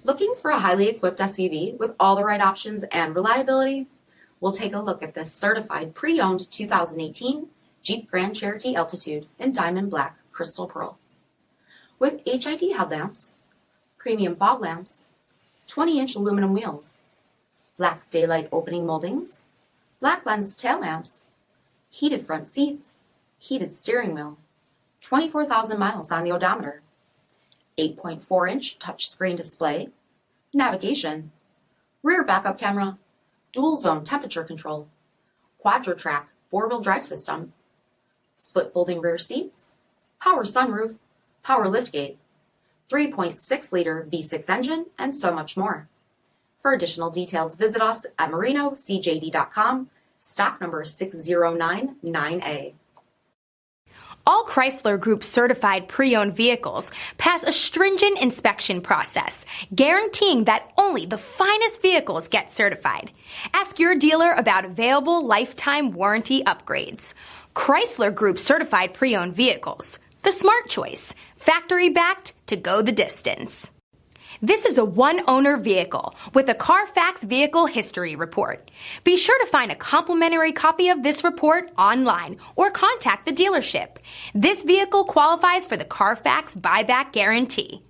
Looking for a highly equipped SUV with all the right options and reliability? We'll take a look at this certified pre-owned 2018 Jeep Grand Cherokee Altitude in Diamond Black Crystal Pearl. With HID headlamps, premium fog lamps, 20-inch aluminum wheels, black daylight opening moldings, black lens tail lamps, heated front seats, heated steering wheel, 24,000 miles on the odometer, 8.4-inch touchscreen display, navigation, rear backup camera, dual zone temperature control, quadra-track four-wheel drive system, split folding rear seats, power sunroof, power liftgate, 3.6-liter V6 engine, and so much more. For additional details, visit us at marinocjd.com, stock number 6099A. All Chrysler Group certified pre-owned vehicles pass a stringent inspection process, guaranteeing that only the finest vehicles get certified. Ask your dealer about available lifetime warranty upgrades. Chrysler Group certified pre-owned vehicles, the smart choice, factory-backed to go the distance. This is a one-owner vehicle with a CARFAX vehicle history report. Be sure to find a complimentary copy of this report online or contact the dealership. This vehicle qualifies for the CARFAX buyback guarantee.